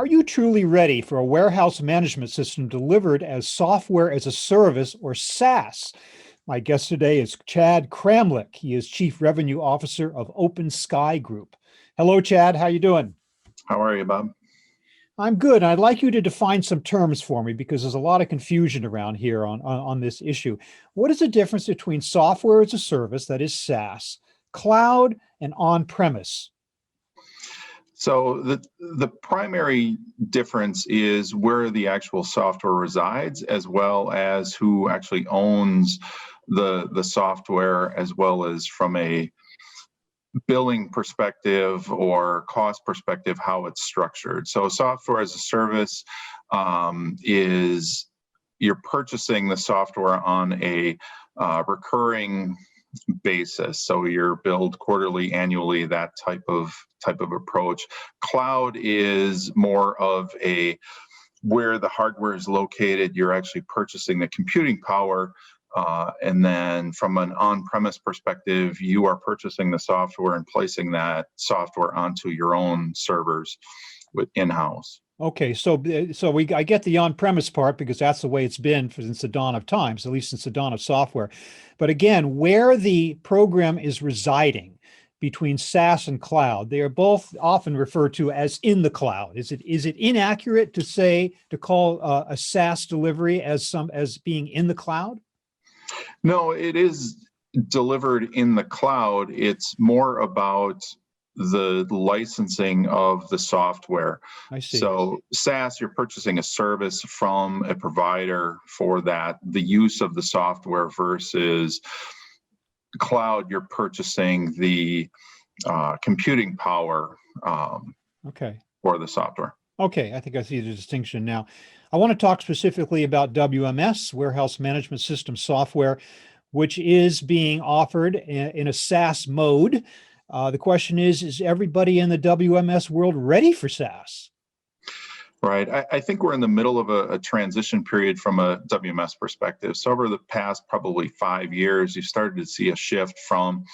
Are you truly ready for a warehouse management system delivered as software as a service, or SaaS? My guest today is Chad Kramlich. He is Chief Revenue Officer of Open Sky Group. Hello, Chad. How you doing? How are you, Bob? I'm good. I'd like you to define some terms for me because there's a lot of confusion around here on this issue. What is the difference between software as a service, that is SaaS, cloud, and on-premise? So the primary difference is where the actual software resides, as well as who actually owns the software, as well as from a billing perspective or cost perspective, how it's structured. So software as a service is you're purchasing the software on a recurring basis. So you're billed quarterly, annually, that type of approach. Cloud is more of a where the hardware is located. You're actually purchasing the computing power. And then from an on-premise perspective, you are purchasing the software and placing that software onto your own servers with in-house. Okay, so I get the on-premise part because that's the way it's been since the dawn of times, at least since the dawn of software. But again, where the program is residing between SaaS and cloud, they are both often referred to as in the cloud. Is it inaccurate to call a SaaS delivery as being in the cloud? No, it is delivered in the cloud. It's more about the licensing of the software. I see. So SaaS, you're purchasing a service from a provider for the use of the software, versus cloud, you're purchasing the computing power for the software. Okay, I think I see the distinction now. I want to talk specifically about WMS, Warehouse Management System software, which is being offered in a SaaS mode. The question is everybody in the WMS world ready for SaaS? Right. I think we're in the middle of a transition period from a WMS perspective. So over the past probably 5 years, you've started to see a shift from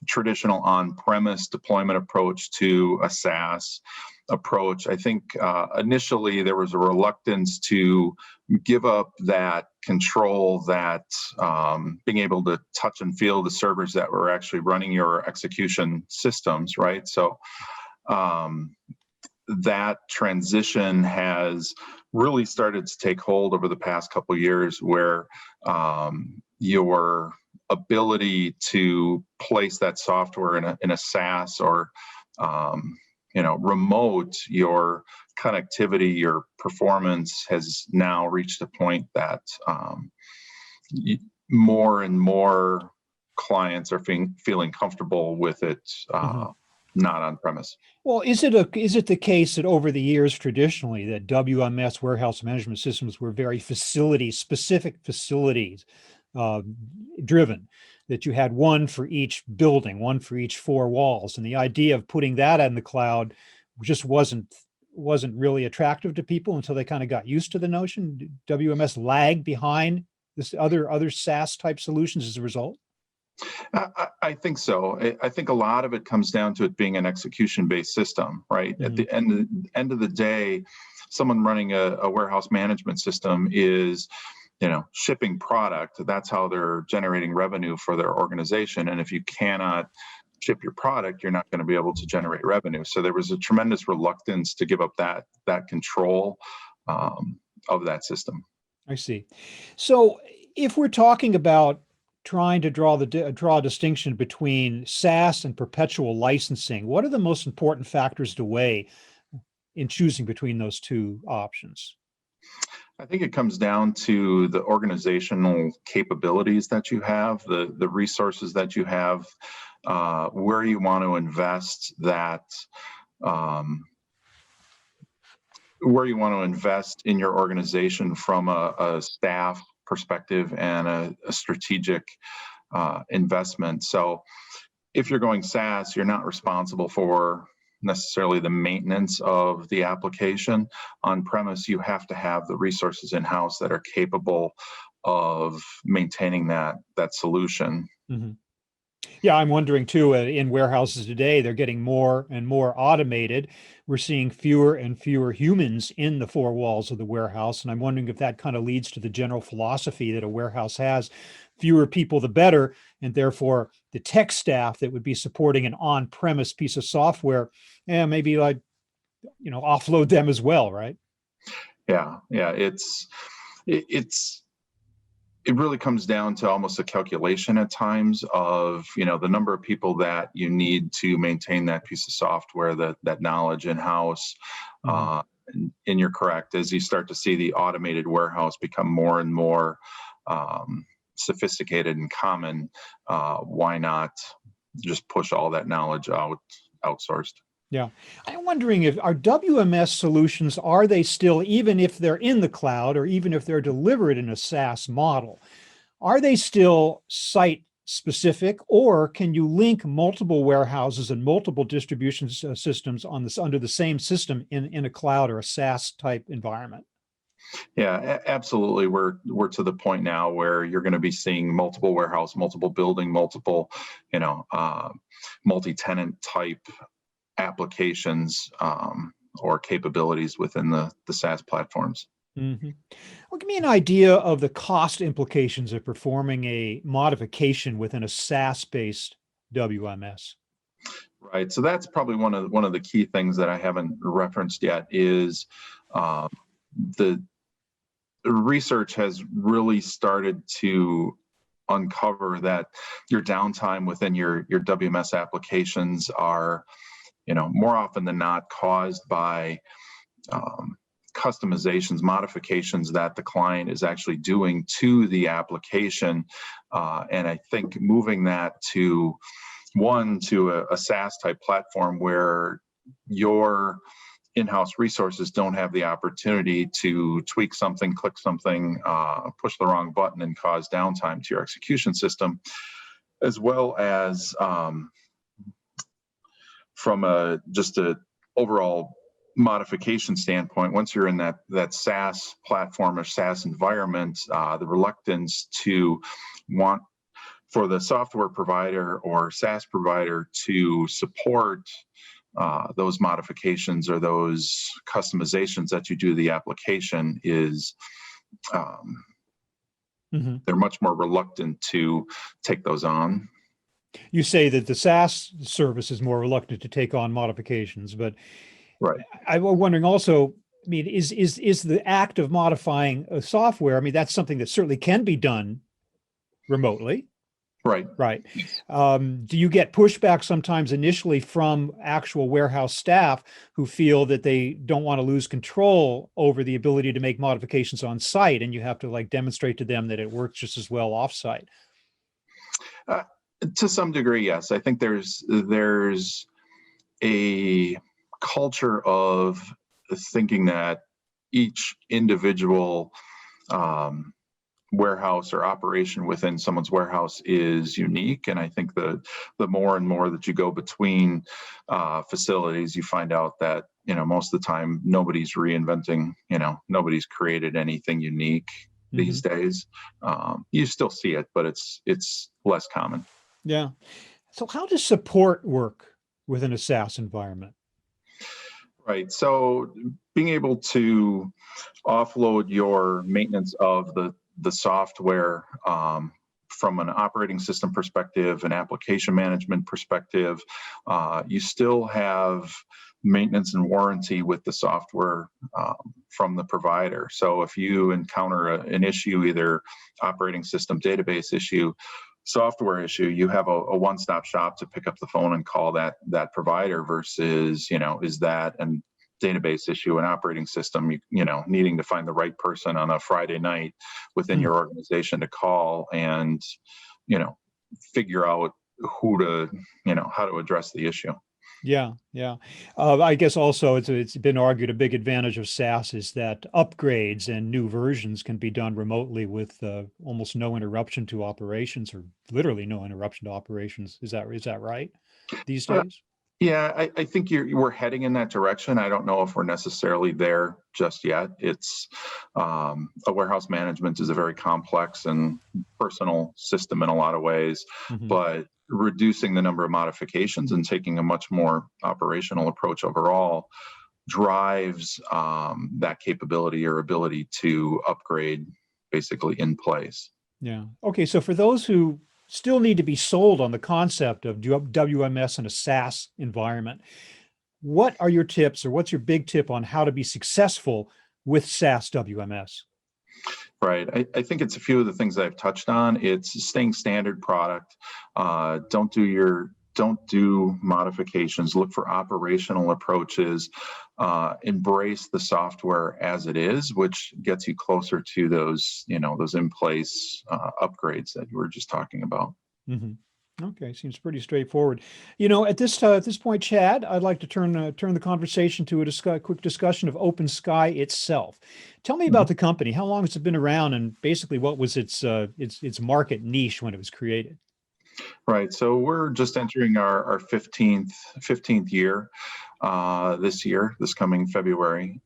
traditional on-premise deployment approach to a SaaS approach. I think initially there was a reluctance to give up that control, that being able to touch and feel the servers that were actually running your execution systems, right? So that transition has really started to take hold over the past couple of years, where your ability to place that software in a SaaS or remote, your connectivity, your performance has now reached a point that more and more clients are feeling comfortable with it, not on premise. Well, is it the case that over the years, traditionally, that WMS, warehouse management systems, were very specific facilities driven, that you had one for each building, one for each 4 walls, and the idea of putting that in the cloud just wasn't really attractive to people until they kind of got used to the notion? WMS lagged behind this other SaaS type solutions as a result? I think so. I think a lot of it comes down to it being an execution-based system, right? Mm-hmm. At the end of the day, someone running a warehouse management system is, shipping product. That's how they're generating revenue for their organization. And if you cannot ship your product, you're not going to be able to generate revenue. So there was a tremendous reluctance to give up that control of that system. I see. So if we're talking about trying to draw a distinction between SaaS and perpetual licensing, what are the most important factors to weigh in choosing between those two options? I think it comes down to the organizational capabilities that you have, the resources that you have, where you want to invest where you want to invest in your organization from a staff perspective and a strategic investment. So if you're going SaaS, you're not responsible for necessarily the maintenance of the application. On premise, you have to have the resources in-house that are capable of maintaining that solution. Mm-hmm. Yeah, I'm wondering too, in warehouses today, they're getting more and more automated. We're seeing fewer and fewer humans in the four walls of the warehouse. And I'm wondering if that kind of leads to the general philosophy that a warehouse has fewer people, the better. And therefore, the tech staff that would be supporting an on-premise piece of software, maybe like, offload them as well, right? Yeah, it's it really comes down to almost a calculation at times of the number of people that you need to maintain that piece of software, that knowledge in house. Mhm. And you're correct, as you start to see the automated warehouse become more and more sophisticated and common, why not just push all that knowledge outsourced? Yeah. I'm wondering if our WMS solutions, are they still, even if they're in the cloud or even if they're delivered in a SaaS model, are they still site specific, or can you link multiple warehouses and multiple distribution systems on this under the same system in a cloud or a SaaS type environment? Yeah, absolutely. We're to the point now where you're going to be seeing multiple warehouse, multiple building, multiple, multi-tenant type applications, or capabilities within the SaaS platforms. Mhm. Well, give me an idea of the cost implications of performing a modification within a SaaS-based WMS. Right. So that's probably one of the key things that I haven't referenced yet is um, the research has really started to uncover that your downtime within your WMS applications are, more often than not caused by um, customizations, modifications that the client is actually doing to the application. And I think moving that to a SaaS type platform where your in-house resources don't have the opportunity to tweak something, click something, push the wrong button and cause downtime to your execution system, as well as from just a overall modification standpoint. Once you're in that SaaS platform or SaaS environment, the reluctance to want for the software provider or SaaS provider to support those modifications or those customizations that you do to the application is Mhm. they're much more reluctant to take those on. You say that the SaaS service is more reluctant to take on modifications, but Right. I'm wondering also, I mean, is the act of modifying a software, I mean, that's something that certainly can be done remotely, Right. right? Do you get pushback sometimes initially from actual warehouse staff who feel that they don't want to lose control over the ability to make modifications on site, and you have to like demonstrate to them that it works just as well offsite? Uh, to some degree, yes. I think there's a culture of thinking that each individual um, warehouse or operation within someone's warehouse is unique. And I think the more and more that you go between facilities, you find out that most of the time nobody's reinventing. Nobody's created anything unique these Mhm. days. You still see it, but it's less common. Yeah. So how does support work within a SaaS environment? Right. So being able to offload your maintenance of the software, from an operating system perspective, an application management perspective, you still have maintenance and warranty with the software from the provider. So if you encounter an issue, either operating system, database issue, software issue, you have a one-stop shop to pick up the phone and call that provider versus, is that an database issue, an operating system, needing to find the right person on a Friday night within Hmm. your organization to call and, you know, figure out who to, how to address the issue. Yeah, yeah. I guess also it's been argued a big advantage of SaaS is that upgrades and new versions can be done remotely with almost no interruption to operations, or literally no interruption to operations. Is that right these Uh, days? Yeah, I think we're heading in that direction. I don't know if we're necessarily there just yet. It's a warehouse management is a very complex and personal system in a lot of ways, Hmm. but reducing the number of modifications and taking a much more operational approach overall drives that capability or ability to upgrade basically in place. Yeah. Okay. So for those who still need to be sold on the concept of WMS in a SaaS environment, what are your tips, or what's your big tip on how to be successful with SaaS WMS? Right. I think it's a few of the things that I've touched on. It's staying standard product. Don't do modifications. Look for operational approaches. Embrace the software as it is, which gets you closer to those in place upgrades that you were just talking about. Mm-hmm. Okay, seems pretty straightforward. At this point, Chad, I'd like to turn the conversation to a quick discussion of OpenSky itself. Tell me about the company. How long has it been around, and basically what was its market niche when it was created? Right. So we're just entering our 15th year this coming February.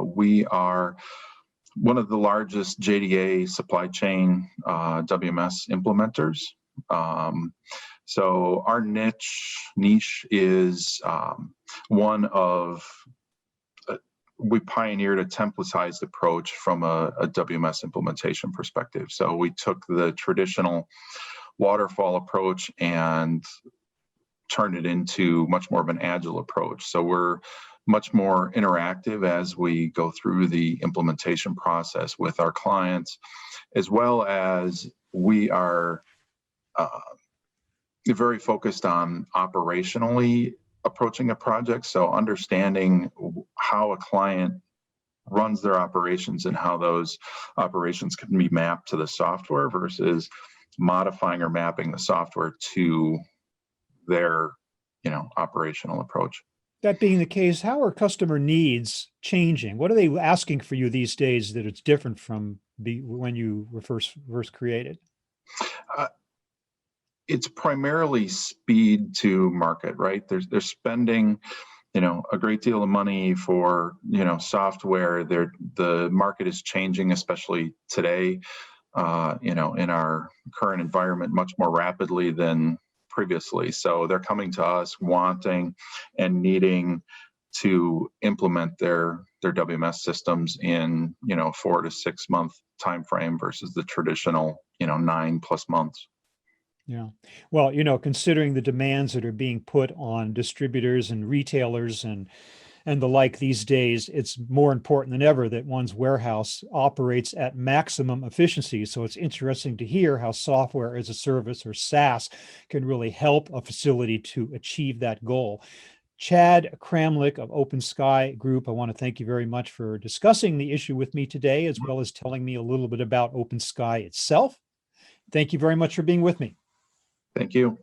We are one of the largest JDA supply chain WMS implementers. So our niche is one of we pioneered a templatized approach from a WMS implementation perspective. So we took the traditional waterfall approach and turned it into much more of an agile approach. So we're much more interactive as we go through the implementation process with our clients, as well as we are very focused on operationally approaching a project. So understanding how a client runs their operations and how those operations can be mapped to the software versus modifying or mapping the software to their operational approach. That being the case, how are customer needs changing? What are they asking for you these days that it's different from when you were first created? It's primarily speed to market, right? They're spending, a great deal of money for, software. The market is changing, especially today, in our current environment, much more rapidly than previously. So they're coming to us wanting and needing to implement their WMS systems in 4 to 6 month time frame versus the traditional 9+ months. Yeah. Well, considering the demands that are being put on distributors and retailers and the like these days, it's more important than ever that one's warehouse operates at maximum efficiency. So it's interesting to hear how software as a service, or SaaS, can really help a facility to achieve that goal. Chad Kramlich of OpenSky Group, I want to thank you very much for discussing the issue with me today, as well as telling me a little bit about OpenSky itself. Thank you very much for being with me. Thank you.